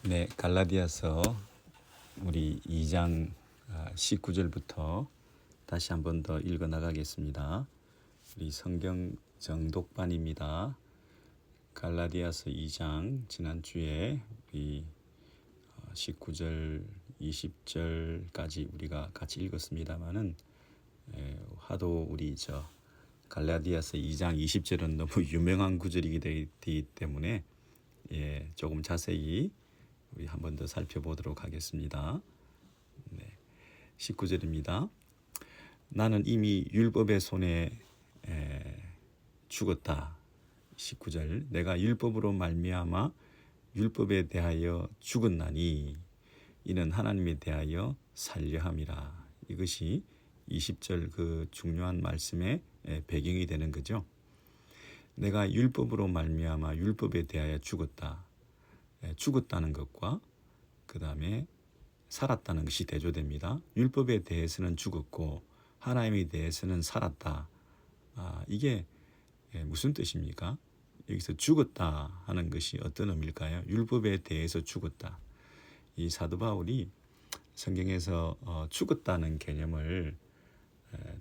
네, 갈라디아서 우리 2장 19절부터 다시 한 번 더 읽어 나가겠습니다. 우리 성경 정독반입니다. 갈라디아서 2장 지난주에 우리 19절 20절까지 우리가 같이 읽었습니다마는 하도 우리 갈라디아서 2장 20절은 너무 유명한 구절이기 되기 때문에 조금 자세히 우리 한 번 더 살펴보도록 하겠습니다. 19절입니다. 나는 이미 율법의 손에 죽었다. 19절 내가 율법으로 말미암아 율법에 대하여 죽었나니 이는 하나님에 대하여 살려 함이라. 이것이 20절 그 중요한 말씀의 배경이 되는 거죠. 내가 율법으로 말미암아 율법에 대하여 죽었다. 죽었다는 것과 그 다음에 살았다는 것이 대조됩니다. 율법에 대해서는 죽었고 하나님에 대해서는 살았다. 이게 무슨 뜻입니까? 여기서 죽었다 하는 것이 어떤 의미일까요? 율법에 대해서 죽었다. 이 사도 바울이 성경에서 죽었다는 개념을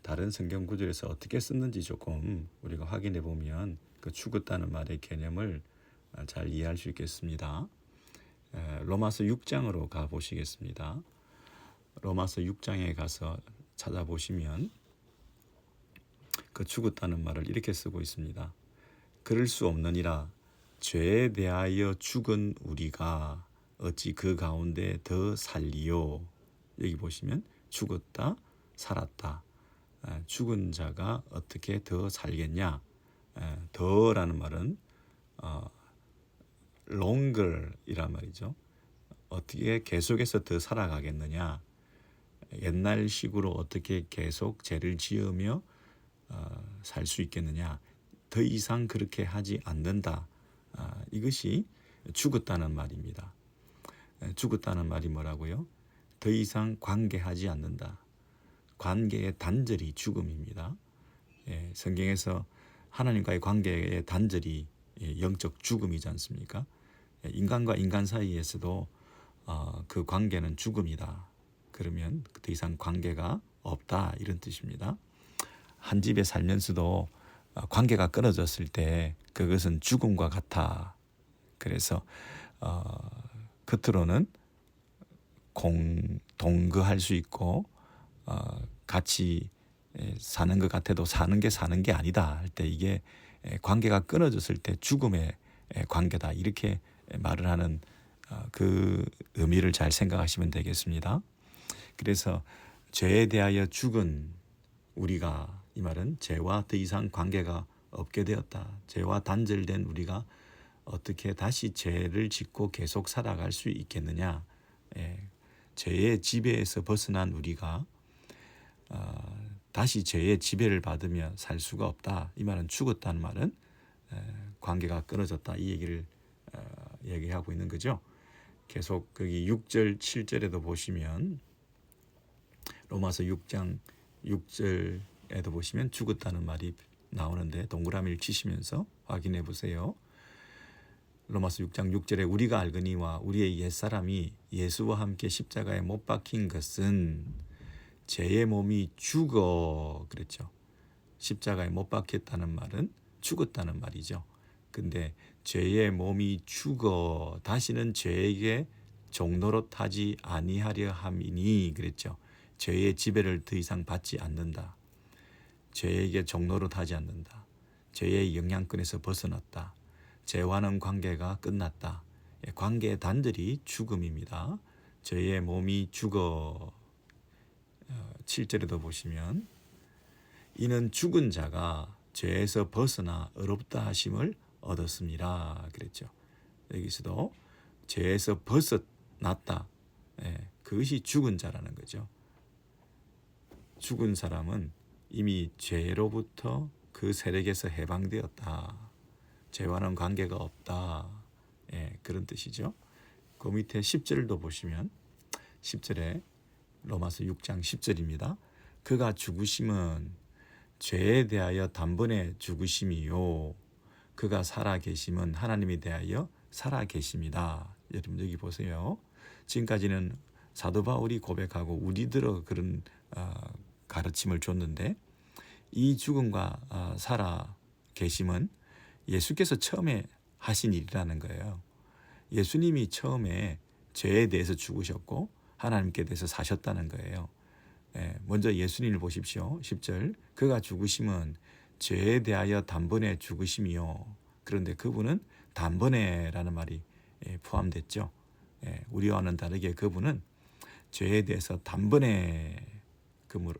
다른 성경 구절에서 어떻게 썼는지 조금 우리가 확인해 보면 그 죽었다는 말의 개념을 잘 이해할 수 있겠습니다. 로마서 6장으로 가보시겠습니다. 로마서 6장에 가서 찾아보시면 그 죽었다는 말을 이렇게 쓰고 있습니다. 그럴 수 없느니라 죄에 대하여 죽은 우리가 어찌 그 가운데 더 살리요. 여기 보시면 죽었다, 살았다. 죽은 자가 어떻게 더 살겠냐. 더라는 말은 longer이란 말이죠. 어떻게 계속해서 더 살아가겠느냐. 옛날식으로 어떻게 계속 죄를 지으며 살 수 있겠느냐. 더 이상 그렇게 하지 않는다. 이것이 죽었다는 말입니다. 죽었다는 말이 뭐라고요? 더 이상 관계하지 않는다. 관계의 단절이 죽음입니다. 성경에서 하나님과의 관계의 단절이 영적 죽음이지 않습니까? 인간과 인간 사이에서도 그 관계는 죽음이다. 그러면 더 이상 관계가 없다 이런 뜻입니다. 한 집에 살면서도 관계가 끊어졌을 때 그것은 죽음과 같아. 그래서 겉으로는 동거할 수 있고 같이 사는 것 같아도 사는 게 아니다 할 때 이게 관계가 끊어졌을 때 죽음의 관계다 이렇게 말을 하는 그 의미를 잘 생각하시면 되겠습니다. 그래서 죄에 대하여 죽은 우리가 이 말은 죄와 더 이상 관계가 없게 되었다. 죄와 단절된 우리가 어떻게 다시 죄를 짓고 계속 살아갈 수 있겠느냐. 죄의 지배에서 벗어난 우리가 다시 죄의 지배를 받으며 살 수가 없다. 이 말은 죽었다는 말은 관계가 끊어졌다. 이 얘기를 얘기하고 있는 거죠. 계속 거기 6절, 7절에도 보시면 로마서 6장 6절에도 보시면 죽었다는 말이 나오는데 동그라미를 치시면서 확인해 보세요. 로마서 6장 6절에 우리가 알거니와 우리의 옛사람이 예수와 함께 십자가에 못 박힌 것은 죄의 몸이 죽어 그랬죠. 십자가에 못 박혔다는 말은 죽었다는 말이죠. 근데 죄의 몸이 죽어 다시는 죄에게 종노릇하지 아니하려 함이니 그랬죠. 죄의 지배를 더 이상 받지 않는다. 죄에게 종노릇하지 않는다. 죄의 영향권에서 벗어났다. 죄와는 관계가 끝났다. 관계의 단절이 죽음입니다. 죄의 몸이 죽어 7절에도 보시면 이는 죽은 자가 죄에서 벗어나 의롭다 하심을 얻었습니다. 그랬죠. 여기서도 죄에서 벗어났다. 그것이 죽은 자라는 거죠. 죽은 사람은 이미 죄로부터 그 세력에서 해방되었다. 죄와는 관계가 없다. 그런 뜻이죠. 그 밑에 10절도 보시면 10절에 로마서 6장 10절입니다. 그가 죽으심은 죄에 대하여 단번에 죽으심이요 그가 살아계심은 하나님에 대하여 살아계심이다. 여러분 여기 보세요. 지금까지는 사도 바울이 고백하고 우리들어 그런 가르침을 줬는데, 이 죽음과 살아 계심은 예수께서 처음에 하신 일이라는 거예요. 예수님이 처음에 죄에 대해서 죽으셨고 하나님께 대해서 사셨다는 거예요. 먼저 예수님을 보십시오. 10절, 그가 죽으심은 죄에 대하여 단번에 죽으심이요. 그런데 그분은 단번에라는 말이 포함됐죠. 우리와는 다르게 그분은 죄에 대해서 단번에,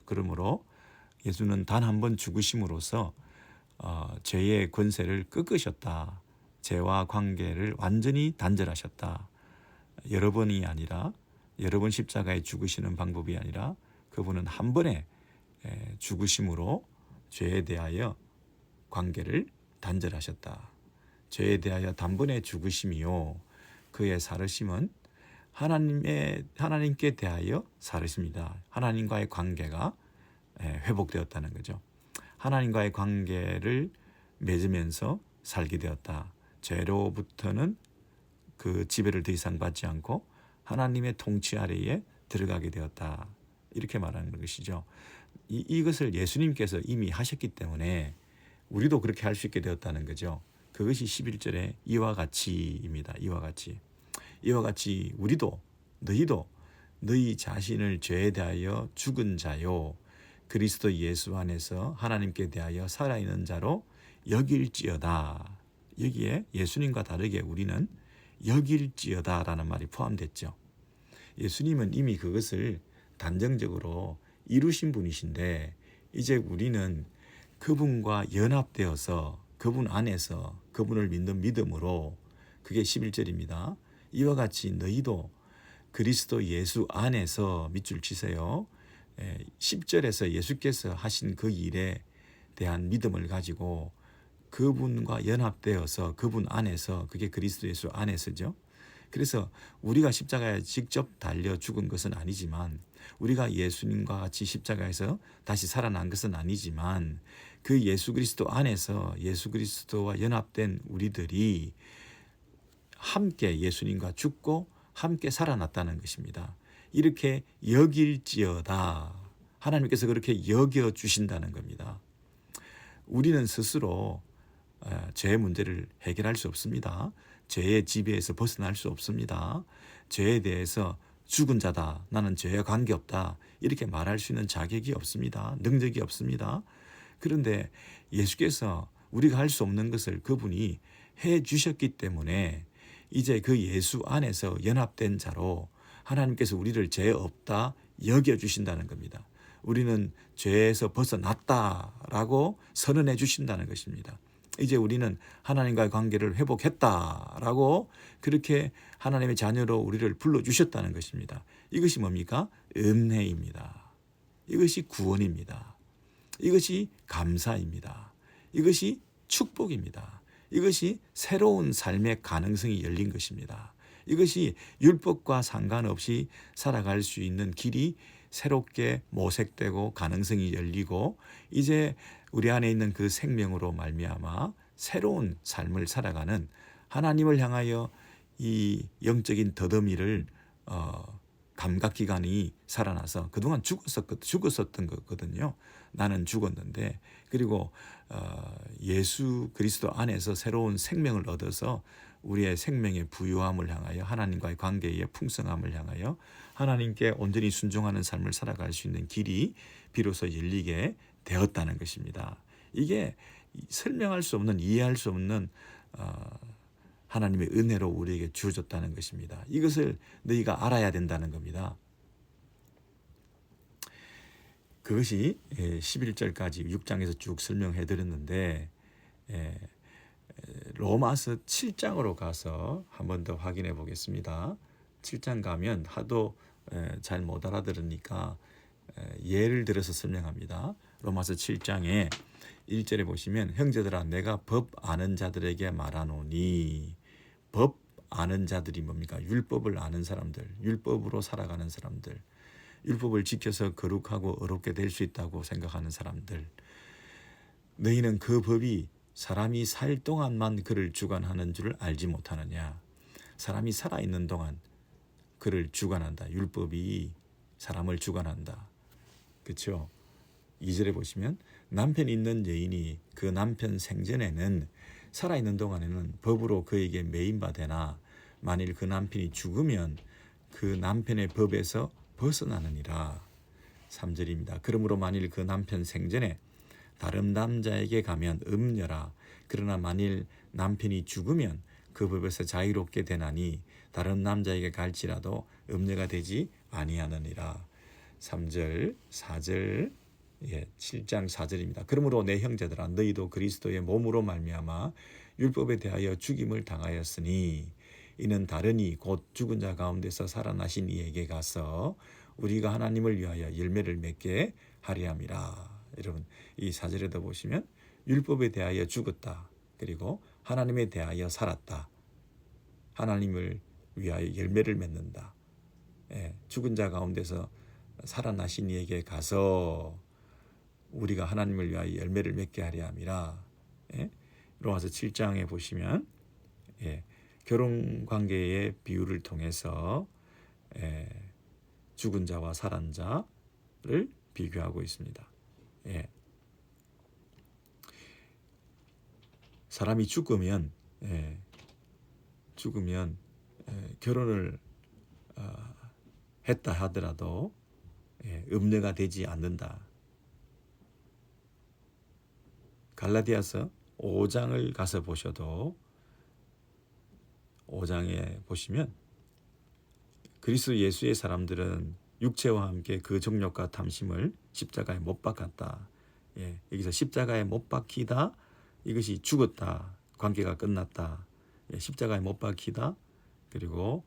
그러므로 예수는 단 한 번 죽으심으로써 죄의 권세를 꺾으셨다. 죄와 관계를 완전히 단절하셨다. 여러 번이 아니라, 여러 번 십자가에 죽으시는 방법이 아니라 그분은 한 번에 죽으심으로 죄에 대하여 관계를 단절하셨다. 죄에 대하여 단번에 죽으심이요, 그의 살으심은 하나님께 대하여 살으십니다. 하나님과의 관계가 회복되었다는 거죠. 하나님과의 관계를 맺으면서 살게 되었다. 죄로부터는 그 지배를 더 이상 받지 않고 하나님의 통치 아래에 들어가게 되었다. 이렇게 말하는 것이죠. 이것을 예수님께서 이미 하셨기 때문에 우리도 그렇게 할 수 있게 되었다는 거죠. 그것이 11절에 이와 같이입니다. 이와 같이 우리도, 너희도 너희 자신을 죄에 대하여 죽은 자요 그리스도 예수 안에서 하나님께 대하여 살아있는 자로 여길지어다. 여기에 예수님과 다르게 우리는 여길지어다라는 말이 포함됐죠. 예수님은 이미 그것을 단정적으로 이루신 분이신데, 이제 우리는 그분과 연합되어서 그분 안에서 그분을 믿는 믿음으로, 그게 11절입니다. 이와 같이 너희도 그리스도 예수 안에서 밑줄 치세요. 10절에서 예수께서 하신 그 일에 대한 믿음을 가지고 그분과 연합되어서 그분 안에서, 그게 그리스도 예수 안에서죠. 그래서 우리가 십자가에 직접 달려 죽은 것은 아니지만, 우리가 예수님과 같이 십자가에서 다시 살아난 것은 아니지만, 그 예수 그리스도 안에서 예수 그리스도와 연합된 우리들이 함께 예수님과 죽고 함께 살아났다는 것입니다. 이렇게 여길지어다. 하나님께서 그렇게 여겨주신다는 겁니다. 우리는 스스로 죄의 문제를 해결할 수 없습니다. 죄의 지배에서 벗어날 수 없습니다. 죄에 대해서 죽은 자다, 나는 죄와 관계없다, 이렇게 말할 수 있는 자격이 없습니다. 능력이 없습니다. 그런데 예수께서 우리가 할 수 없는 것을 그분이 해 주셨기 때문에 이제 그 예수 안에서 연합된 자로 하나님께서 우리를 죄 없다 여겨주신다는 겁니다. 우리는 죄에서 벗어났다라고 선언해 주신다는 것입니다. 이제 우리는 하나님과의 관계를 회복했다라고 그렇게 하나님의 자녀로 우리를 불러주셨다는 것입니다. 이것이 뭡니까? 은혜입니다. 이것이 구원입니다. 이것이 감사입니다. 이것이 축복입니다. 이것이 새로운 삶의 가능성이 열린 것입니다. 이것이 율법과 상관없이 살아갈 수 있는 길이 새롭게 모색되고 가능성이 열리고, 이제 우리 안에 있는 그 생명으로 말미암아 새로운 삶을 살아가는, 하나님을 향하여 이 영적인 더더미를 감각기관이 살아나서 그동안 죽었었던 거거든요. 나는 죽었는데, 그리고 예수 그리스도 안에서 새로운 생명을 얻어서 우리의 생명의 부유함을 향하여, 하나님과의 관계의 풍성함을 향하여 하나님께 온전히 순종하는 삶을 살아갈 수 있는 길이 비로소 열리게 되었다는 것입니다. 이게 설명할 수 없는, 이해할 수 없는 하나님의 은혜로 우리에게 주어졌다는 것입니다. 이것을 너희가 알아야 된다는 겁니다. 그것이 11절까지 6장에서 쭉 설명해 드렸는데, 로마서 7장으로 가서 한 번 더 확인해 보겠습니다. 7장 가면 하도 잘 못 알아들으니까 예를 들어서 설명합니다. 로마서 7장에 1절에 보시면, 형제들아 내가 법 아는 자들에게 말하노니, 법 아는 자들이 뭡니까? 율법을 아는 사람들, 율법으로 살아가는 사람들, 율법을 지켜서 거룩하고 의롭게 될 수 있다고 생각하는 사람들, 너희는 그 법이 사람이 살 동안만 그를 주관하는 줄 알지 못하느냐? 사람이 살아있는 동안 그를 주관한다. 율법이 사람을 주관한다. 그렇죠? 2절에 보시면 남편이 있는 여인이 그 남편 생전에는 살아있는 동안에는 법으로 그에게 매인바되나 만일 그 남편이 죽으면 그 남편의 법에서 벗어나느니라. 3절입니다. 그러므로 만일 그 남편 생전에 다른 남자에게 가면 음녀라. 그러나 만일 남편이 죽으면 그 법에서 자유롭게 되나니 다른 남자에게 갈지라도 음녀가 되지 아니하느니라. 3절, 4절, 7장 4절입니다. 그러므로 내 형제들아 너희도 그리스도의 몸으로 말미암아 율법에 대하여 죽임을 당하였으니 이는 다르니 곧 죽은 자 가운데서 살아나신 이에게 가서 우리가 하나님을 위하여 열매를 맺게 하려 함이라. 여러분 이 4절에도 보시면 율법에 대하여 죽었다. 그리고 하나님에 대하여 살았다. 하나님을 위하여 열매를 맺는다. 죽은 자 가운데서 살아나신 이에게 가서 우리가 하나님을 위하여 열매를 맺게 하려 함이라. 로마서 7장에 보시면 결혼 관계의 비유를 통해서 죽은 자와 살아난 자를 비교하고 있습니다. 사람이 죽으면 결혼을 했다 하더라도 음녀가 되지 않는다. 갈라디아서 5장을 가서 보셔도 5장에 보시면 그리스도 예수의 사람들은 육체와 함께 그 정욕과 탐심을 십자가에 못 박았다. 여기서 십자가에 못 박히다 이것이 죽었다. 관계가 끝났다. 십자가에 못 박히다. 그리고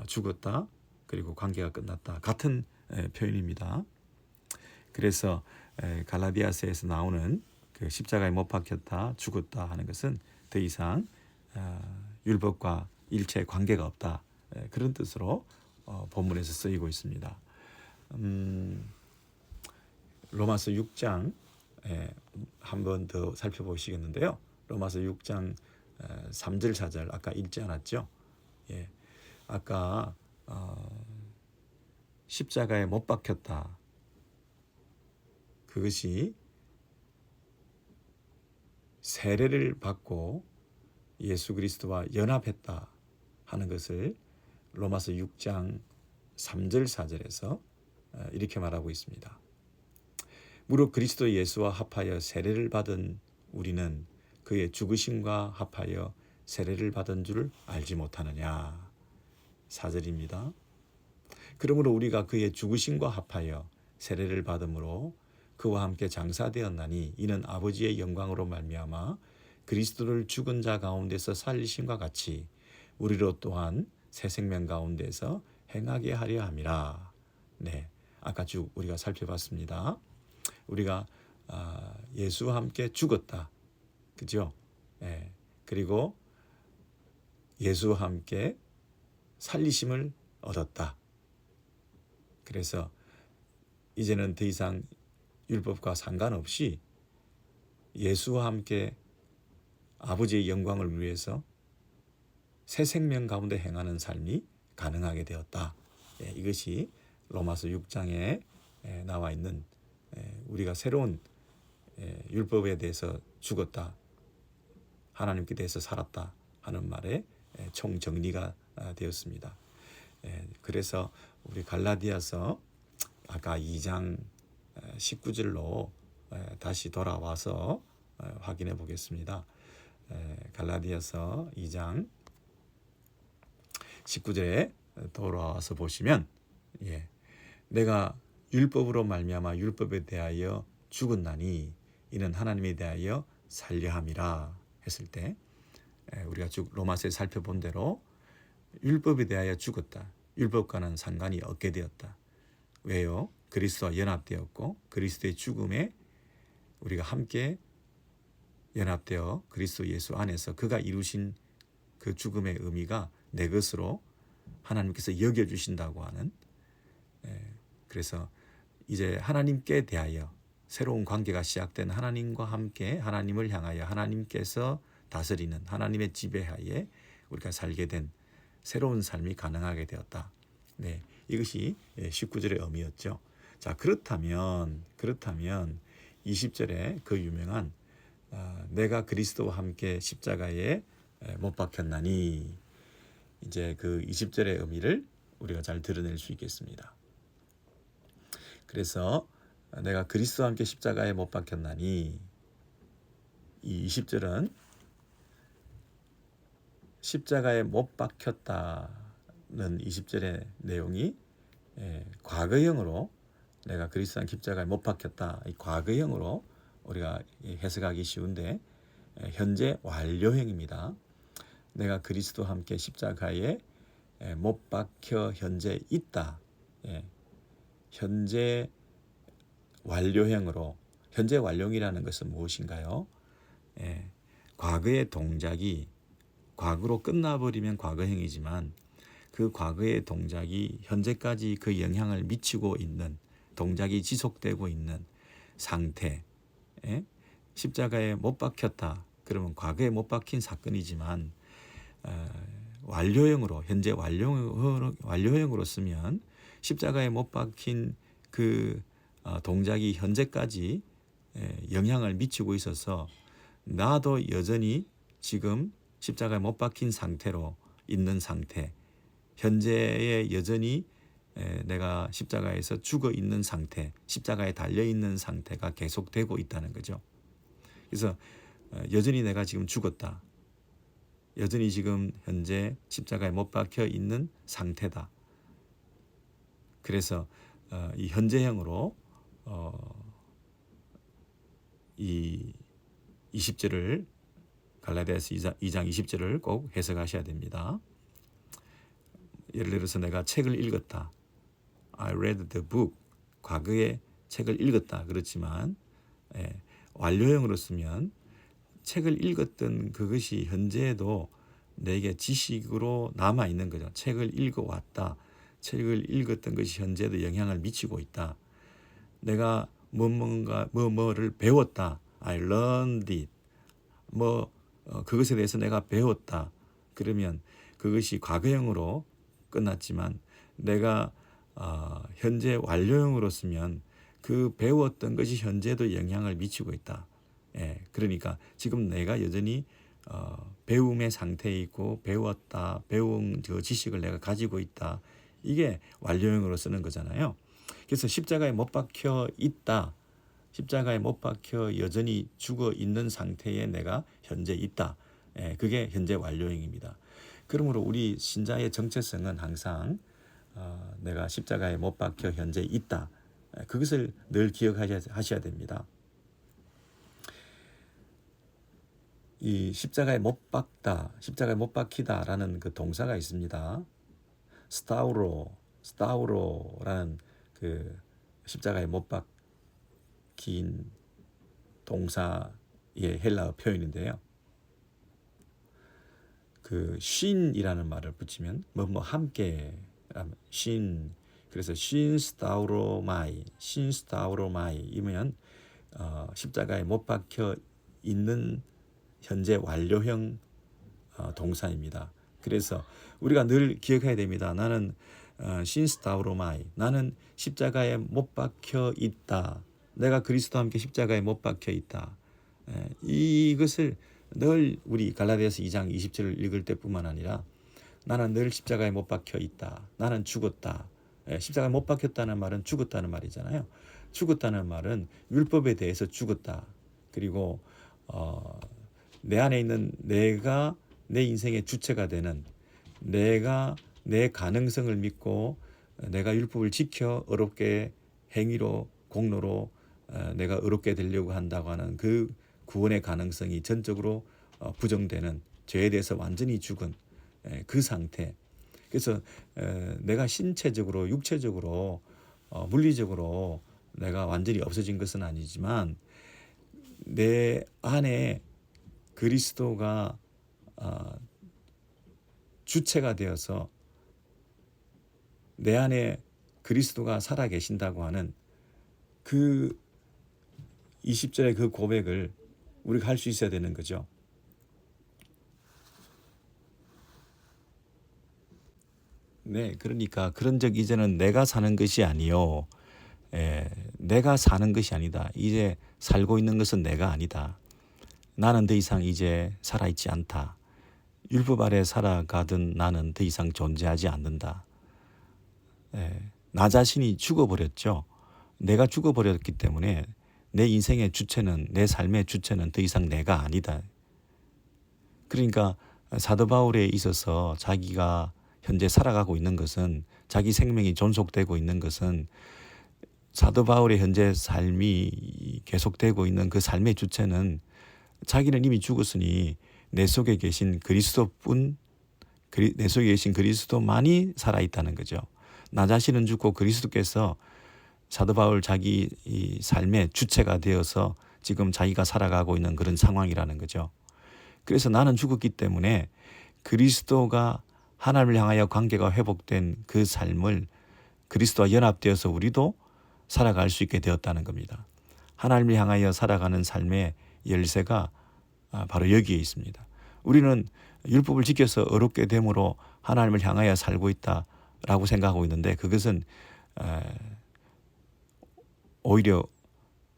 죽었다. 그리고 관계가 끝났다. 같은 표현입니다. 그래서 갈라디아서에서 나오는 그 십자가에 못 박혔다, 죽었다 하는 것은 더 이상 율법과 일체의 관계가 없다. 그런 뜻으로 본문에서 쓰이고 있습니다. 로마서 6장 한 번 더 살펴보시겠는데요. 로마서 6장 3절 4절 아까 읽지 않았죠? 아까 십자가에 못 박혔다. 그것이 세례를 받고 예수 그리스도와 연합했다 하는 것을 로마서 6장 3절 4절에서 이렇게 말하고 있습니다. 무릇 그리스도 예수와 합하여 세례를 받은 우리는 그의 죽으심과 합하여 세례를 받은 줄 알지 못하느냐. 4절입니다. 그러므로 우리가 그의 죽으심과 합하여 세례를 받음으로 그와 함께 장사되었나니 이는 아버지의 영광으로 말미암아 그리스도를 죽은 자 가운데서 살리심과 같이 우리로 또한 새 생명 가운데서 행하게 하려 함이라. 아까 쭉 우리가 살펴봤습니다. 우리가 예수와 함께 죽었다. 그죠? 그리고 예수와 함께 살리심을 얻었다. 그래서 이제는 더 이상 율법과 상관없이 예수와 함께 아버지의 영광을 위해서 새 생명 가운데 행하는 삶이 가능하게 되었다. 이것이 로마서 6장에 나와 있는 우리가 새로운 율법에 대해서 죽었다, 하나님께 대해서 살았다 하는 말의 총정리가 되었습니다. 그래서 우리 갈라디아서 아까 2장 19절로 다시 돌아와서 확인해 보겠습니다. 갈라디아서 2장 19절에 돌아와서 보시면 내가 율법으로 말미암아 율법에 대하여 죽었나니 이는 하나님에 대하여 살려 함이라 했을 때 우리가 쭉 로마서에 살펴본 대로 율법에 대하여 죽었다. 율법과는 상관이 없게 되었다. 왜요? 그리스도와 연합되었고 그리스도의 죽음에 우리가 함께 연합되어 그리스도 예수 안에서 그가 이루신 그 죽음의 의미가 내 것으로 하나님께서 여겨주신다고 하는 그래서 이제 하나님께 대하여 새로운 관계가 시작된 하나님과 함께 하나님을 향하여 하나님께서 다스리는 하나님의 지배하에 우리가 살게 된 새로운 삶이 가능하게 되었다. 네, 이것이 19절의 의미였죠. 자, 그렇다면 20절에 그 유명한 내가 그리스도와 함께 십자가에 못 박혔나니, 이제 그 20절의 의미를 우리가 잘 드러낼 수 있겠습니다. 그래서 내가 그리스도와 함께 십자가에 못 박혔나니, 이 20절은 십자가에 못 박혔다는 20절의 내용이 과거형으로, 내가 그리스도와 십자가에 못 박혔다, 이 과거형으로 우리가 해석하기 쉬운데 현재 완료형입니다. 내가 그리스도와 함께 십자가에 못 박혀 현재 있다. 현재 완료형으로. 현재 완료형이라는 것은 무엇인가요? 과거의 동작이 과거로 끝나버리면 과거형이지만 그 과거의 동작이 현재까지 그 영향을 미치고 있는, 동작이 지속되고 있는 상태. 십자가에 못 박혔다. 그러면 과거에 못 박힌 사건이지만 완료형으로, 현재 완료형으로 쓰면 십자가에 못 박힌 그 동작이 현재까지 영향을 미치고 있어서 나도 여전히 지금 십자가에 못 박힌 상태로 있는 상태, 현재에 여전히 내가 십자가에서 죽어 있는 상태, 십자가에 달려 있는 상태가 계속되고 있다는 거죠. 그래서 여전히 내가 지금 죽었다. 여전히 지금 현재 십자가에 못 박혀 있는 상태다. 그래서 이 현재형으로 이 20절을, 갈라디아서 2장 20절을 꼭 해석하셔야 됩니다. 예를 들어서 내가 책을 읽었다. I read the book. 과거에 책을 읽었다. 그렇지만 완료형으로 쓰면 책을 읽었던 그것이 현재에도 내게 지식으로 남아있는 거죠. 책을 읽어왔다. 책을 읽었던 것이 현재에도 영향을 미치고 있다. 내가 뭐를 배웠다. I learned it. 그것에 대해서 내가 배웠다. 그러면 그것이 과거형으로 끝났지만 내가 현재 완료형으로 쓰면 그 배웠던 것이 현재도 영향을 미치고 있다. 그러니까 지금 내가 여전히 배움의 상태에 있고 배운 그 지식을 내가 가지고 있다. 이게 완료형으로 쓰는 거잖아요. 그래서 십자가에 못 박혀 있다. 십자가에 못 박혀 여전히 죽어 있는 상태에 내가 현재 있다. 그게 현재 완료형입니다. 그러므로 우리 신자의 정체성은 항상 내가 십자가에 못 박혀 현재 있다. 그것을 늘 기억하셔야 됩니다. 이 십자가에 못 박다, 십자가에 못 박히다라는 그 동사가 있습니다. 스타우로라는 그 십자가에 못 박힌 동사의 헬라어 표현인데요. 그 쉰이라는 말을 붙이면 함께 쉰, 그래서 신스타우로마이 이면 십자가에 못 박혀 있는 현재 완료형 동사입니다. 그래서 우리가 늘 기억해야 됩니다. 나는 신스타우로마이, 나는 십자가에 못 박혀 있다. 내가 그리스도와 함께 십자가에 못 박혀 있다. 이것을 늘 우리 갈라디아서 2장 20절을 읽을 때뿐만 아니라 나는 늘 십자가에 못 박혀 있다. 나는 죽었다. 십자가에 못 박혔다는 말은 죽었다는 말이잖아요. 죽었다는 말은 율법에 대해서 죽었다. 그리고 내 안에 있는 내가 내 인생의 주체가 되는, 내가 내 가능성을 믿고 내가 율법을 지켜 의롭게 행위로 공로로 내가 의롭게 되려고 한다고 하는 그 구원의 가능성이 전적으로 부정되는, 죄에 대해서 완전히 죽은 그 상태. 그래서 내가 신체적으로, 육체적으로, 물리적으로 내가 완전히 없어진 것은 아니지만 내 안에 그리스도가 주체가 되어서 내 안에 그리스도가 살아 계신다고 하는 그 20절의 그 고백을 우리가 할 수 있어야 되는 거죠. 네, 그러니까 그런 적 이제는 내가 사는 것이 아니요. 내가 사는 것이 아니다. 이제 살고 있는 것은 내가 아니다. 나는 더 이상 이제 살아있지 않다. 율법 아래 살아가던 나는 더 이상 존재하지 않는다. 나 자신이 죽어버렸죠. 내가 죽어버렸기 때문에 내 인생의 주체는, 내 삶의 주체는 더 이상 내가 아니다. 그러니까 사도 바울에 있어서 자기가 현재 살아가고 있는 것은, 자기 생명이 존속되고 있는 것은 사도 바울의 현재 삶이 계속되고 있는 그 삶의 주체는 자기는 이미 죽었으니 내 속에 계신 그리스도뿐, 내 속에 계신 그리스도만이 살아있다는 거죠. 나 자신은 죽고 그리스도께서 사도 바울 자기 이 삶의 주체가 되어서 지금 자기가 살아가고 있는 그런 상황이라는 거죠. 그래서 나는 죽었기 때문에 그리스도가 하나님을 향하여 관계가 회복된 그 삶을 그리스도와 연합되어서 우리도 살아갈 수 있게 되었다는 겁니다. 하나님을 향하여 살아가는 삶의 열쇠가 바로 여기에 있습니다. 우리는 율법을 지켜서 어렵게 됨으로 하나님을 향하여 살고 있다라고 생각하고 있는데, 그것은 오히려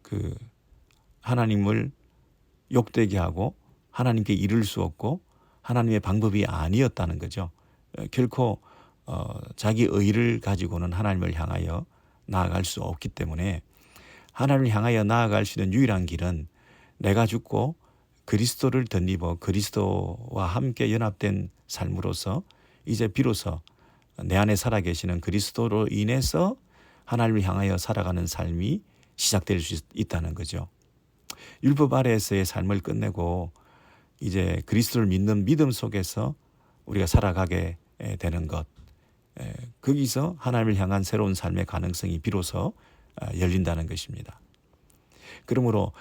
그 하나님을 욕되게 하고 하나님께 이를 수 없고 하나님의 방법이 아니었다는 거죠. 결코 자기 의를 가지고는 하나님을 향하여 나아갈 수 없기 때문에 하나님을 향하여 나아갈 수 있는 유일한 길은 내가 죽고 그리스도를 덧입어 그리스도와 함께 연합된 삶으로서 이제 비로소 내 안에 살아계시는 그리스도로 인해서 하나님을 향하여 살아가는 삶이 시작될 수 있다는 거죠. 율법 아래에서의 삶을 끝내고 이제 그리스도를 믿는 믿음 속에서 우리가 살아가게 되는 것, 거기서 하나님을 향한 새로운 삶의 가능성이 비로소 열린다는 것입니다. 그러므로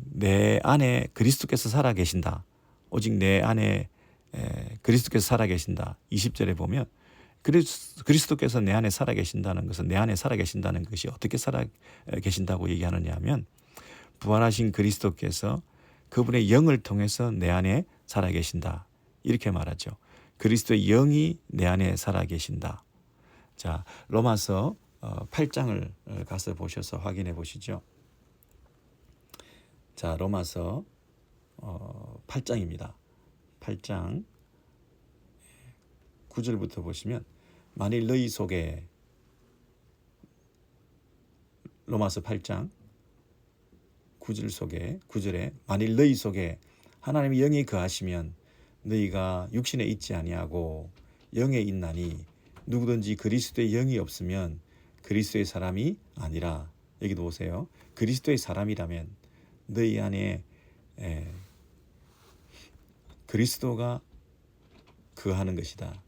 내 안에 그리스도께서 살아계신다. 오직 내 안에 그리스도께서 살아계신다. 20절에 보면 그리스도께서 내 안에 살아계신다는 것은, 내 안에 살아계신다는 것이 어떻게 살아계신다고 얘기하느냐 하면, 부활하신 그리스도께서 그분의 영을 통해서 내 안에 살아계신다. 이렇게 말하죠. 그리스도의 영이 내 안에 살아계신다. 자, 로마서 8장을 가서 보셔서 확인해 보시죠. 자, 로마서 8장입니다. 8장 9절부터 보시면, 만일 너희 속에, 로마서 8장 9절에 만일 너희 속에 하나님의 영이 거하시면 너희가 육신에 있지 아니하고 영에 있나니 누구든지 그리스도의 영이 없으면 그리스도의 사람이 아니라. 여기도 보세요. 그리스도의 사람이라면 너희 안에 그리스도가 거하는 것이다.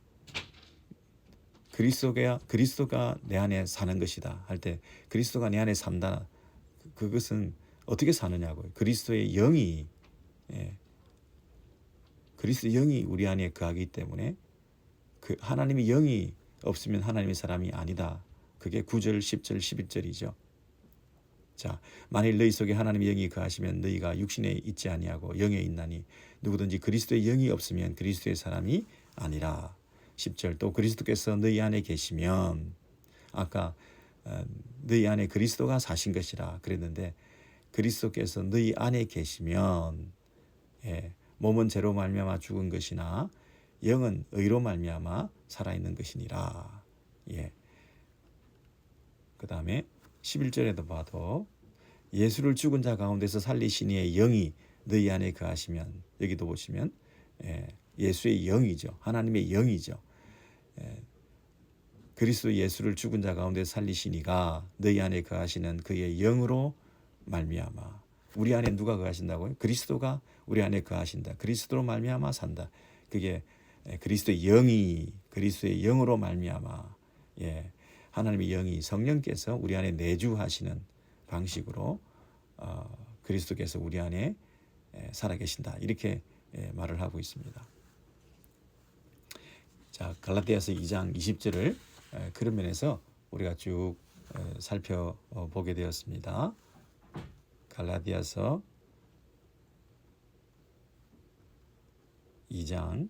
그리스도가 내 안에 사는 것이다 할 때, 그리스도가 내 안에 산다. 그것은 어떻게 사느냐고요. 그리스도의 영이 우리 안에 거하기 때문에 그 하나님의 영이 없으면 하나님의 사람이 아니다. 그게 9절, 10절, 11절이죠. 자, 만일 너희 속에 하나님의 영이 거하시면 너희가 육신에 있지 아니하고 영에 있나니 누구든지 그리스도의 영이 없으면 그리스도의 사람이 아니라. 10절, 또 그리스도께서 너희 안에 계시면, 아까 너희 안에 그리스도가 사신 것이라 그랬는데, 그리스도께서 너희 안에 계시면 몸은 죄로 말미암아 죽은 것이나 영은 의로 말미암아 살아있는 것이니라. 그 다음에 11절에도 봐도 예수를 죽은 자 가운데서 살리시니의 영이 너희 안에 거하시면, 여기도 보시면 예수의 영이죠. 하나님의 영이죠. 그리스도 예수를 죽은 자 가운데 살리시니가 너희 안에 거하시는 그의 영으로 말미암아. 우리 안에 누가 거하신다고요? 그리스도가 우리 안에 거하신다. 그리스도로 말미암아 산다. 그게 그리스도의 영이, 그리스도의 영으로 말미암아. 하나님의 영이, 성령께서 우리 안에 내주하시는 방식으로 그리스도께서 우리 안에 살아계신다. 이렇게 말을 하고 있습니다. 자, 갈라디아서 2장 20절을 그런 면에서 우리가 쭉 살펴보게 되었습니다. 갈라디아서 2장,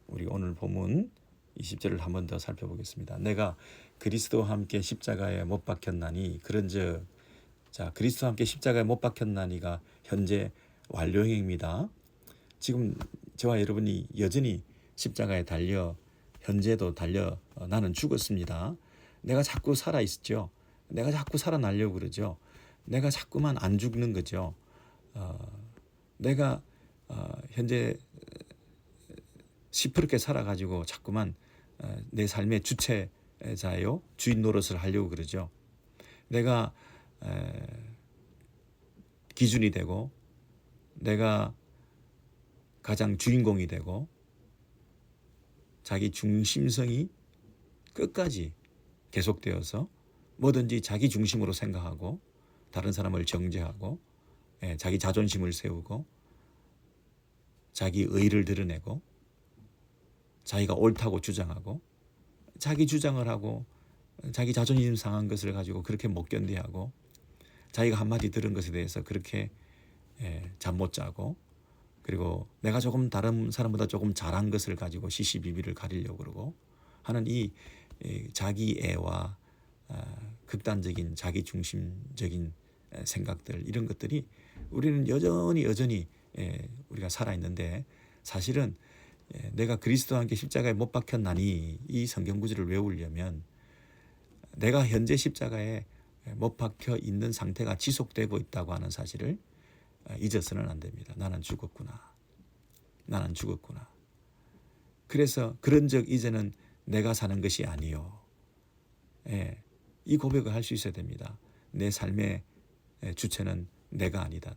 우리 오늘 본문 20절을 한 번 더 살펴보겠습니다. 내가 그리스도와 함께 십자가에 못 박혔나니 그런즉 자 그리스도와 함께 십자가에 못 박혔나니가 현재 완료형입니다. 지금 저와 여러분이 여전히 십자가에 달려 현재도 달려 나는 죽었습니다. 내가 자꾸 살아있죠. 내가 자꾸 살아나려고 그러죠. 내가 자꾸만 안 죽는 거죠. 내가 현재 시퍼렇게 살아가지고 자꾸만 내 삶의 주체자요 주인 노릇을 하려고 그러죠. 내가 기준이 되고 내가 가장 주인공이 되고 자기 중심성이 끝까지 계속되어서 뭐든지 자기 중심으로 생각하고 다른 사람을 정죄하고 자기 자존심을 세우고 자기 의의를 드러내고 자기가 옳다고 주장하고 자기 주장을 하고 자기 자존심 상한 것을 가지고 그렇게 못 견디하고 자기가 한마디 들은 것에 대해서 그렇게 잠 못 자고 그리고 내가 조금 다른 사람보다 조금 잘한 것을 가지고 시시비비를 가리려고 그러고 하는 이 자기애와 극단적인 자기중심적인 생각들 이런 것들이 우리는 여전히 우리가 살아있는데 사실은 내가 그리스도와 함께 십자가에 못 박혔나니 이 성경 구절을 외우려면 내가 현재 십자가에 못 박혀 있는 상태가 지속되고 있다고 하는 사실을 잊어서는 안 됩니다. 나는 죽었구나. 나는 죽었구나. 그래서 그런즉 이제는 내가 사는 것이 아니요. 이 고백을 할 수 있어야 됩니다. 내 삶의 주체는 내가 아니다.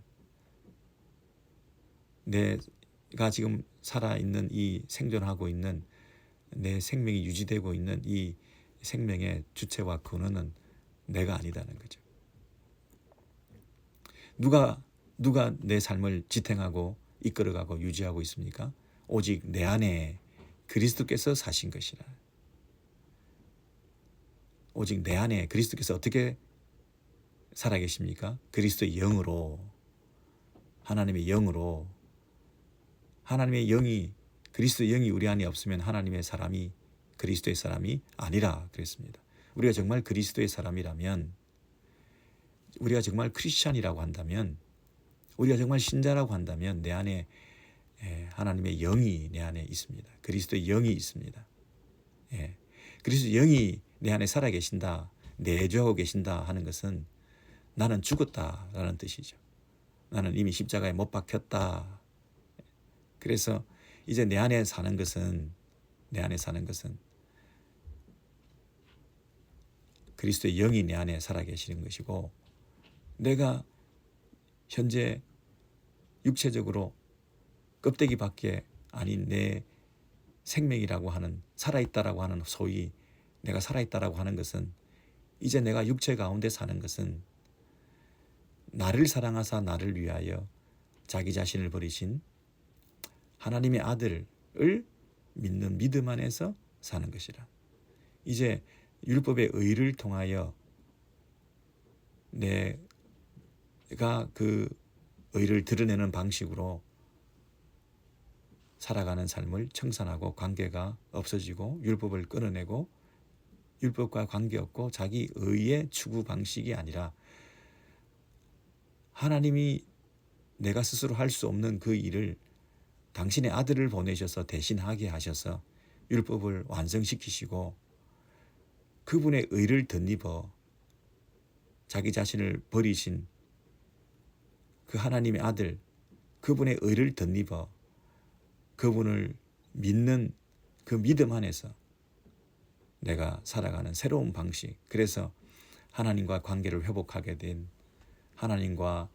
내가 지금 살아있는 이 생존하고 있는 내 생명이 유지되고 있는 이 생명의 주체와 근원은 내가 아니다는 거죠. 누가 내 삶을 지탱하고 이끌어가고 유지하고 있습니까? 오직 내 안에 그리스도께서 사신 것이라. 오직 내 안에 그리스도께서 어떻게 살아계십니까? 그리스도의 영으로, 하나님의 영으로, 하나님의 영이, 그리스도의 영이 우리 안에 없으면 하나님의 사람이, 그리스도의 사람이 아니라 그랬습니다. 우리가 정말 그리스도의 사람이라면, 우리가 정말 크리스찬이라고 한다면, 우리가 정말 신자라고 한다면 내 안에 하나님의 영이 내 안에 있습니다. 그리스도의 영이 있습니다. 그리스도의 영이 내 안에 살아계신다, 내주하고 계신다 하는 것은 나는 죽었다라는 뜻이죠. 나는 이미 십자가에 못 박혔다. 그래서 이제 내 안에 사는 것은 그리스도의 영이 내 안에 살아계시는 것이고 내가 현재 육체적으로 껍데기밖에 아닌 내 생명이라고 하는 살아있다라고 하는 소위 내가 살아있다라고 하는 것은 이제 내가 육체 가운데 사는 것은 나를 사랑하사 나를 위하여 자기 자신을 버리신 하나님의 아들을 믿는 믿음 안에서 사는 것이라. 이제 율법의 의를 통하여 내가 그 의를 드러내는 방식으로 살아가는 삶을 청산하고 관계가 없어지고 율법을 끊어내고 율법과 관계없고 자기 의의 추구 방식이 아니라 하나님이 내가 스스로 할 수 없는 그 일을 당신의 아들을 보내셔서 대신하게 하셔서 율법을 완성시키시고 그분의 의를 덧입어 자기 자신을 버리신 그 하나님의 아들, 그분의 의를 덧입어 그분을 믿는 그 믿음 안에서 내가 살아가는 새로운 방식. 그래서 하나님과 관계를 회복하게 된 하나님과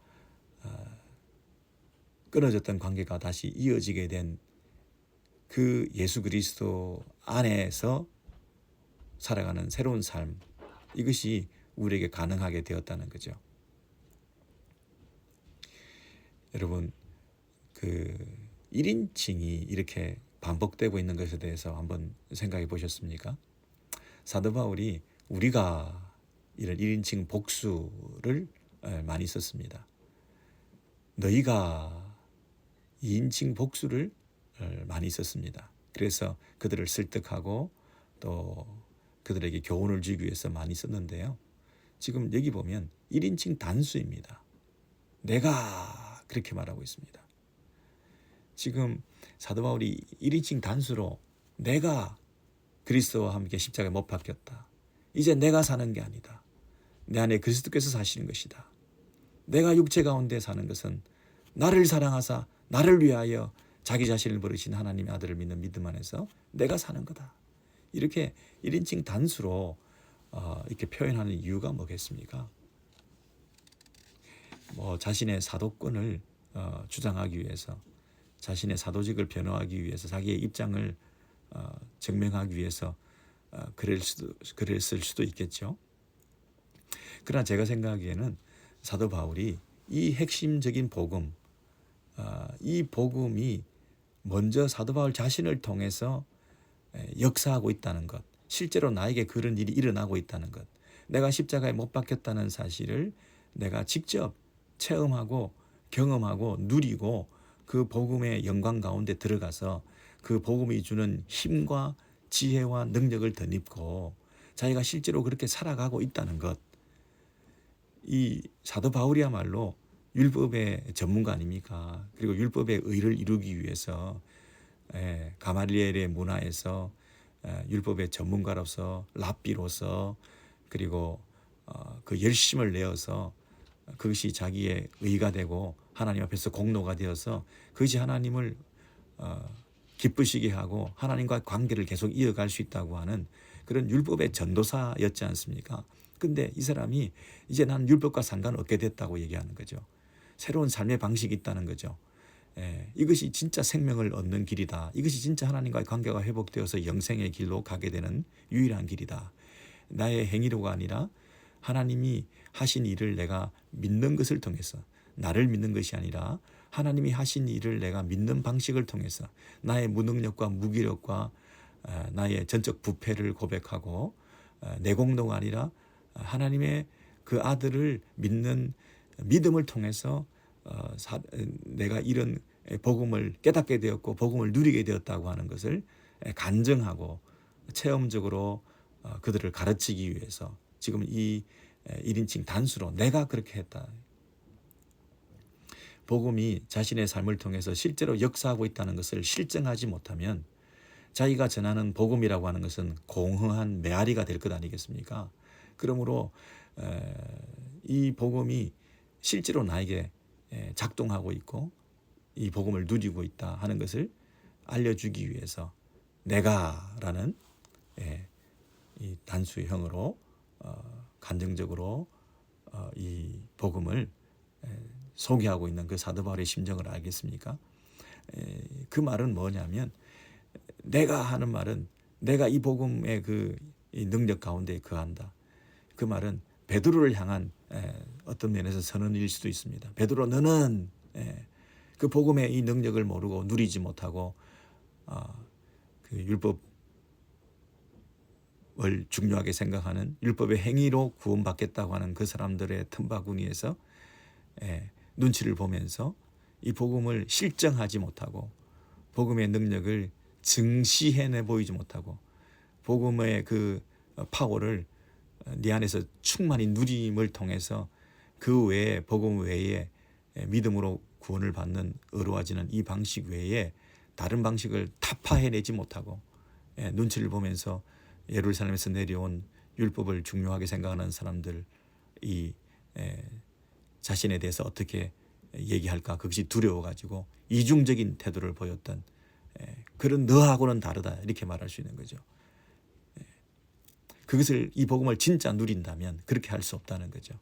끊어졌던 관계가 다시 이어지게 된 그 예수 그리스도 안에서 살아가는 새로운 삶. 이것이 우리에게 가능하게 되었다는 거죠. 여러분, 그 1인칭이 이렇게 반복되고 있는 것에 대해서 한번 생각해 보셨습니까? 사도 바울이 우리가 이런 1인칭 복수를 많이 썼습니다. 너희가 2인칭 복수를 많이 썼습니다. 그래서 그들을 설득하고 또 그들에게 교훈을 주기 위해서 많이 썼는데요. 지금 여기 보면 1인칭 단수입니다. 내가 그렇게 말하고 있습니다. 지금 사도 바울이 1인칭 단수로 내가 그리스도와 함께 십자가에 못 박혔다. 이제 내가 사는 게 아니다. 내 안에 그리스도께서 사시는 것이다. 내가 육체 가운데 사는 것은 나를 사랑하사 나를 위하여 자기 자신을 버리신 하나님의 아들을 믿는 믿음 안에서 내가 사는 거다. 이렇게 1인칭 단수로 이렇게 표현하는 이유가 뭐겠습니까? 자신의 사도권을 주장하기 위해서, 자신의 사도직을 변호하기 위해서, 자기의 입장을 증명하기 위해서 그랬을 수도 있겠죠. 그러나 제가 생각하기에는 사도 바울이 이 핵심적인 복음, 이 복음이 먼저 사도 바울 자신을 통해서 역사하고 있다는 것, 실제로 나에게 그런 일이 일어나고 있다는 것, 내가 십자가에 못 박혔다는 사실을 내가 직접 체험하고 경험하고 누리고 그 복음의 영광 가운데 들어가서 그 복음이 주는 힘과 지혜와 능력을 덧입고 자기가 실제로 그렇게 살아가고 있다는 것, 이 사도 바울이야말로 율법의 전문가 아닙니까? 그리고 율법의 의를 이루기 위해서 가말리엘의 문화에서 율법의 전문가로서 랍비로서 그리고 그 열심을 내어서 그것이 자기의 의가 되고 하나님 앞에서 공로가 되어서 그것이 하나님을 기쁘시게 하고 하나님과 관계를 계속 이어갈 수 있다고 하는 그런 율법의 전도사였지 않습니까? 근데 이 사람이 이제 나는 율법과 상관없게 됐다고 얘기하는 거죠. 새로운 삶의 방식이 있다는 거죠. 이것이 진짜 생명을 얻는 길이다. 이것이 진짜 하나님과의 관계가 회복되어서 영생의 길로 가게 되는 유일한 길이다. 나의 행위로가 아니라 하나님이 하신 일을 내가 믿는 것을 통해서, 나를 믿는 것이 아니라 하나님이 하신 일을 내가 믿는 방식을 통해서 나의 무능력과 무기력과 나의 전적 부패를 고백하고 내 공로가 아니라 하나님의 그 아들을 믿는 믿음을 통해서 내가 이런 복음을 깨닫게 되었고 복음을 누리게 되었다고 하는 것을 간증하고 체험적으로 그들을 가르치기 위해서 지금 이 1인칭 단수로 내가 그렇게 했다. 복음이 자신의 삶을 통해서 실제로 역사하고 있다는 것을 실증하지 못하면 자기가 전하는 복음이라고 하는 것은 공허한 메아리가 될 것 아니겠습니까? 그러므로 이 복음이 실제로 나에게 작동하고 있고 이 복음을 누리고 있다 하는 것을 알려주기 위해서 내가라는 이 단수형으로 간증적으로 이 복음을 소개하고 있는 그 사도 바울의 심정을 알겠습니까? 그 말은 뭐냐면 내가 하는 말은 내가 이 복음의 이 능력 가운데 거한다. 그 말은 베드로를 향한 어떤 면에서 선언일 수도 있습니다. 베드로 너는 그 복음의 이 능력을 모르고 누리지 못하고 그 율법을 중요하게 생각하는 율법의 행위로 구원받겠다고 하는 그 사람들의 틈바구니에서 눈치를 보면서 이 복음을 실정하지 못하고 복음의 능력을 증시해내 보이지 못하고 복음의 그 파워를 네 안에서 충만히 누림을 통해서 그 외에 복음 외에 믿음으로 구원을 받는 의로워지는 이 방식 외에 다른 방식을 타파해내지 못하고 눈치를 보면서 예루살렘에서 내려온 율법을 중요하게 생각하는 사람들 이 자신에 대해서 어떻게 얘기할까 그것이 두려워가지고 이중적인 태도를 보였던 그런 너하고는 다르다 이렇게 말할 수 있는 거죠. 그것을 이 복음을 진짜 누린다면 그렇게 할 수 없다는 거죠.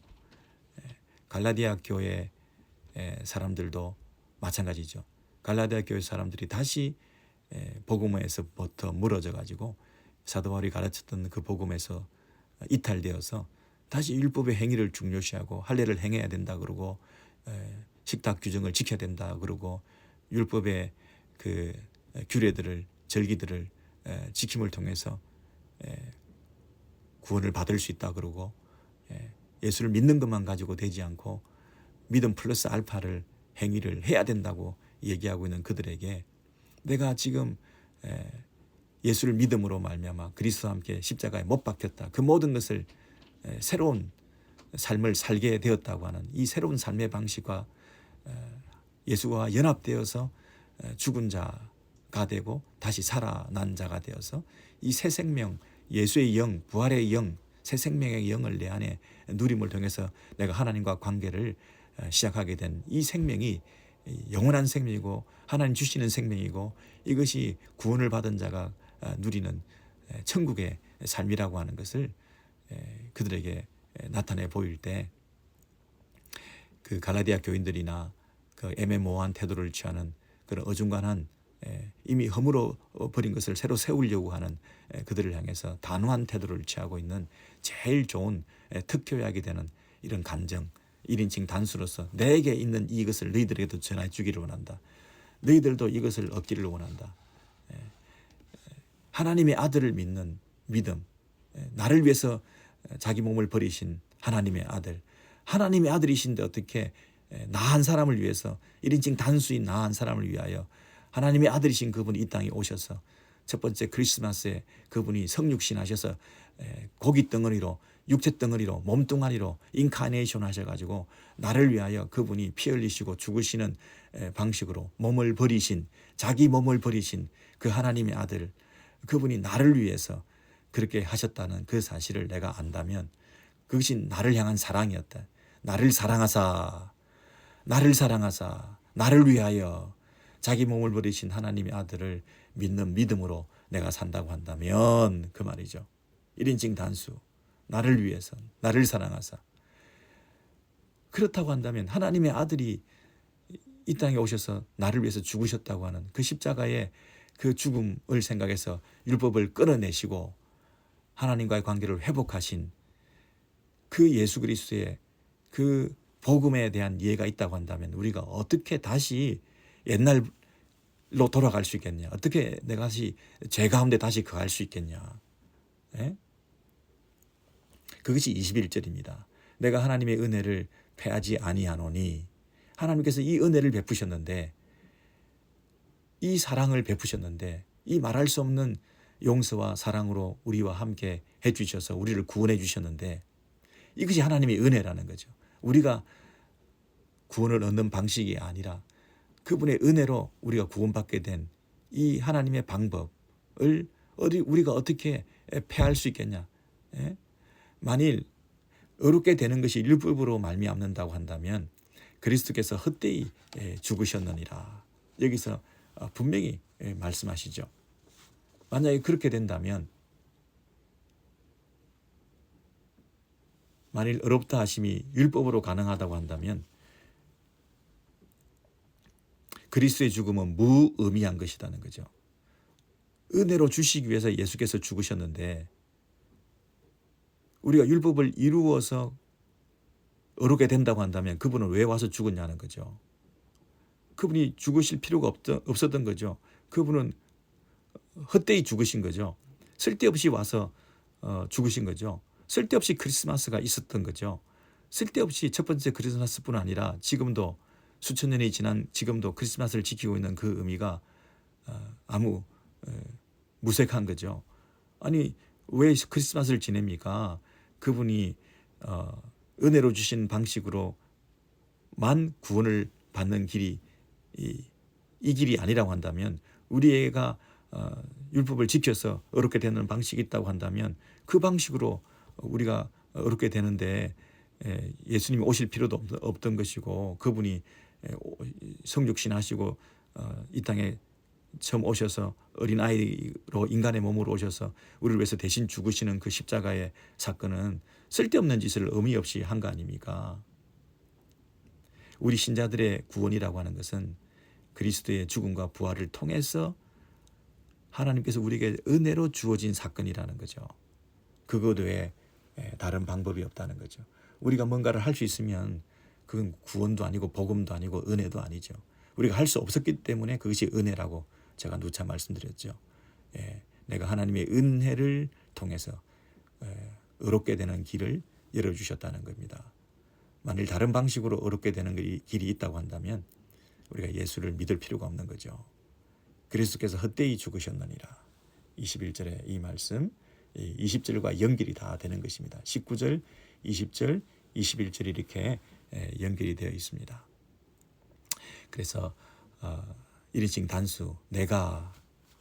갈라디아 교회 사람들도 마찬가지죠. 갈라디아 교회 사람들이 다시 복음에서부터 멀어져 가지고 사도 바울이 가르쳤던 그 복음에서 이탈되어서 다시 율법의 행위를 중요시하고 할례를 행해야 된다 그러고 식탁 규정을 지켜야 된다 그러고 율법의 그 규례들을 절기들을 지킴을 통해서 구원을 받을 수 있다 그러고 예수를 믿는 것만 가지고 되지 않고 믿음 플러스 알파를 행위를 해야 된다고 얘기하고 있는 그들에게 내가 지금 예수를 믿음으로 말미암아 그리스도와 함께 십자가에 못 박혔다. 그 모든 것을 새로운 삶을 살게 되었다고 하는 이 새로운 삶의 방식과 예수와 연합되어서 죽은 자가 되고 다시 살아난 자가 되어서 이 새 생명, 예수의 영, 부활의 영, 새 생명의 영을 내 안에 누림을 통해서 내가 하나님과 관계를 시작하게 된 이 생명이 영원한 생명이고 하나님 주시는 생명이고 이것이 구원을 받은 자가 누리는 천국의 삶이라고 하는 것을 그들에게 나타내 보일 때 그 갈라디아 교인들이나 그 애매모호한 태도를 취하는 그런 어중간한 이미 허물어 버린 것을 새로 세우려고 하는 그들을 향해서 단호한 태도를 취하고 있는 제일 좋은 특효약이 되는 이런 간정, 1인칭 단수로서 내게 있는 이것을 너희들에게도 전해 주기를 원한다. 너희들도 이것을 얻기를 원한다. 하나님의 아들을 믿는 믿음, 나를 위해서 자기 몸을 버리신 하나님의 아들, 하나님의 아들이신데 어떻게 나 한 사람을 위해서 1인칭 단수인 나 한 사람을 위하여 하나님의 아들이신 그분이 이 땅에 오셔서 첫 번째 크리스마스에 그분이 성육신 하셔서 고기 덩어리로 육체 덩어리로 몸뚱아리로 인카네이션 하셔가지고 나를 위하여 그분이 피 흘리시고 죽으시는 방식으로 몸을 버리신 자기 몸을 버리신 그 하나님의 아들 그분이 나를 위해서 그렇게 하셨다는 그 사실을 내가 안다면 그것이 나를 향한 사랑이었다. 나를 사랑하사 나를 위하여 자기 몸을 버리신 하나님의 아들을 믿는 믿음으로 내가 산다고 한다면 그 말이죠. 1인칭 단수 나를 위해서 나를 사랑하사 그렇다고 한다면 하나님의 아들이 이 땅에 오셔서 나를 위해서 죽으셨다고 하는 그 십자가의 그 죽음을 생각해서 율법을 끊어내시고 하나님과의 관계를 회복하신 그 예수 그리스도의 그 복음에 대한 이해가 있다고 한다면 우리가 어떻게 다시 옛날로 돌아갈 수 있겠냐? 어떻게 내가 다시 죄 가운데 다시 거할 수 있겠냐? 예? 그것이 21절입니다. 내가 하나님의 은혜를 패하지 아니하노니 하나님께서 이 은혜를 베푸셨는데 이 사랑을 베푸셨는데 이 말할 수 없는 용서와 사랑으로 우리와 함께 해주셔서 우리를 구원해 주셨는데 이것이 하나님의 은혜라는 거죠. 우리가 구원을 얻는 방식이 아니라 그분의 은혜로 우리가 구원받게 된 이 하나님의 방법을 우리가 어떻게 패할 수 있겠냐. 예? 만일 어렵게 되는 것이 율법으로 말미암는다고 한다면 그리스도께서 헛되이 죽으셨느니라. 여기서 분명히 말씀하시죠. 만약에 그렇게 된다면 만일 어렵다 하심이 율법으로 가능하다고 한다면 그리스도의 죽음은 무의미한 것이라는 거죠. 은혜로 주시기 위해서 예수께서 죽으셨는데 우리가 율법을 이루어서 어렵게 된다고 한다면 그분은 왜 와서 죽었냐는 거죠. 그분이 죽으실 필요가 없었던 거죠. 그분은 헛되이 죽으신 거죠. 쓸데없이 와서 죽으신 거죠. 쓸데없이 크리스마스가 있었던 거죠. 쓸데없이 첫 번째 크리스마스뿐 아니라 지금도 수천 년이 지난 지금도 크리스마스를 지키고 있는 그 의미가 아무 무색한 거죠. 아니 왜 크리스마스를 지냅니까? 그분이 은혜로 주신 방식으로만 구원을 받는 길이 이 길이 아니라고 한다면 우리가 율법을 지켜서 어렵게 되는 방식이 있다고 한다면 그 방식으로 우리가 어렵게 되는데 예수님이 오실 필요도 없던 것이고 그분이 성육신 하시고 이 땅에 처음 오셔서 어린아이로 인간의 몸으로 오셔서 우리를 위해서 대신 죽으시는 그 십자가의 사건은 쓸데없는 짓을 의미 없이 한 거 아닙니까? 우리 신자들의 구원이라고 하는 것은 그리스도의 죽음과 부활을 통해서 하나님께서 우리에게 은혜로 주어진 사건이라는 거죠. 그것 외에 다른 방법이 없다는 거죠. 우리가 뭔가를 할 수 있으면 그건 구원도 아니고 복음도 아니고 은혜도 아니죠. 우리가 할 수 없었기 때문에 그것이 은혜라고 제가 누차 말씀드렸죠. 내가 하나님의 은혜를 통해서 어렵게 되는 길을 열어주셨다는 겁니다. 만일 다른 방식으로 어렵게 되는 길이 있다고 한다면 우리가 예수를 믿을 필요가 없는 거죠. 그리스도께서 헛되이 죽으셨느니라. 21절에 이 말씀 20절과 연결이 다 되는 것입니다. 19절, 20절, 21절이 이렇게 연결이 되어 있습니다. 그래서 1인칭 단수 내가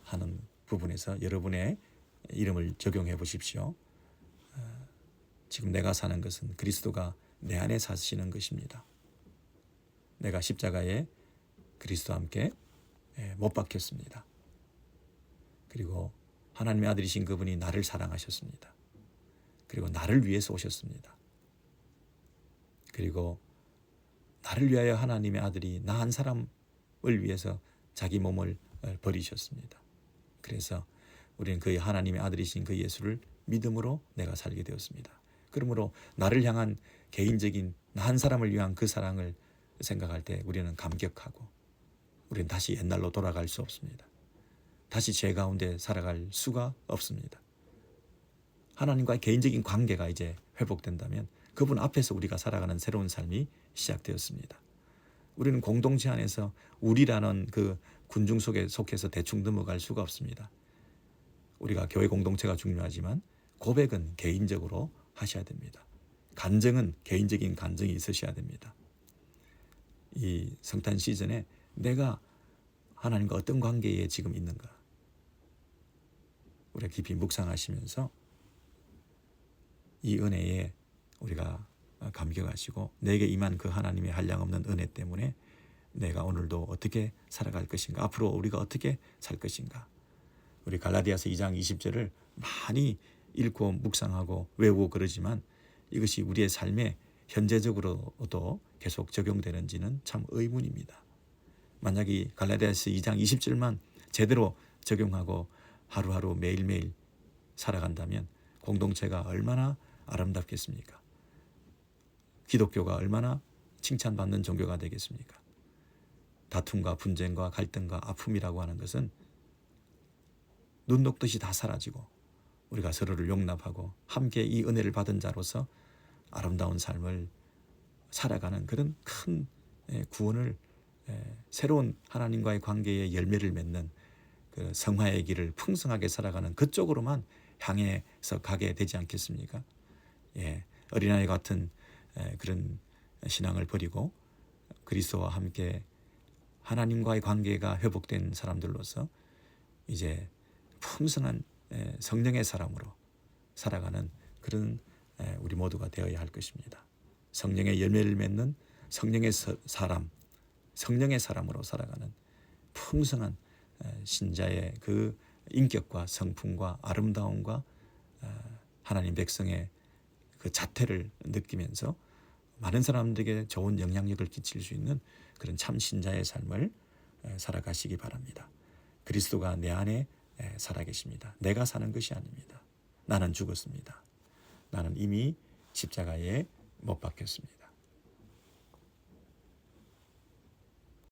하는 부분에서 여러분의 이름을 적용해 보십시오. 지금 내가 사는 것은 그리스도가 내 안에 사시는 것입니다. 내가 십자가에 그리스도와 함께 못 박혔습니다. 그리고 하나님의 아들이신 그분이 나를 사랑하셨습니다. 그리고 나를 위해서 오셨습니다. 그리고 나를 위하여 하나님의 아들이 나 한 사람을 위해서 자기 몸을 버리셨습니다. 그래서 우리는 그 하나님의 아들이신 그 예수를 믿음으로 내가 살게 되었습니다. 그러므로 나를 향한 개인적인 나 한 사람을 위한 그 사랑을 생각할 때 우리는 감격하고 우리는 다시 옛날로 돌아갈 수 없습니다. 다시 죄 가운데 살아갈 수가 없습니다. 하나님과의 개인적인 관계가 이제 회복된다면 그분 앞에서 우리가 살아가는 새로운 삶이 시작되었습니다. 우리는 공동체 안에서 우리라는 그 군중 속에 속해서 대충 넘어갈 수가 없습니다. 우리가 교회 공동체가 중요하지만 고백은 개인적으로 하셔야 됩니다. 간증은 개인적인 간증이 있으셔야 됩니다. 이 성탄 시즌에 내가 하나님과 어떤 관계에 지금 있는가 우리가 깊이 묵상하시면서 이 은혜에 우리가 감격하시고 내게 임한 그 하나님의 한량없는 은혜 때문에 내가 오늘도 어떻게 살아갈 것인가, 앞으로 우리가 어떻게 살 것인가. 우리 갈라디아서 2장 20절을 많이 읽고 묵상하고 외우고 그러지만 이것이 우리의 삶에 현재적으로도 계속 적용되는지는 참 의문입니다. 만약 이 갈라디아서 2장 20절만 제대로 적용하고 하루하루 매일매일 살아간다면 공동체가 얼마나 아름답겠습니까? 기독교가 얼마나 칭찬받는 종교가 되겠습니까? 다툼과 분쟁과 갈등과 아픔이라고 하는 것은 눈 녹듯이 다 사라지고 우리가 서로를 용납하고 함께 이 은혜를 받은 자로서 아름다운 삶을 살아가는 그런 큰 구원을 새로운 하나님과의 관계에 열매를 맺는 그 성화의 길을 풍성하게 살아가는 그쪽으로만 향해서 가게 되지 않겠습니까? 어린아이 같은 그런 신앙을 버리고 그리스도와 함께 하나님과의 관계가 회복된 사람들로서 이제 풍성한 성령의 사람으로 살아가는 그런 우리 모두가 되어야 할 것입니다. 성령의 열매를 맺는 성령의 사람, 성령의 사람으로 살아가는 풍성한 신자의 그 인격과 성품과 아름다움과 하나님 백성의 그 자태를 느끼면서 많은 사람들에게 좋은 영향력을 끼칠 수 있는 그런 참 신자의 삶을 살아가시기 바랍니다. 그리스도가 내 안에 살아계십니다. 내가 사는 것이 아닙니다. 나는 죽었습니다. 나는 이미 십자가에 못 박혔습니다.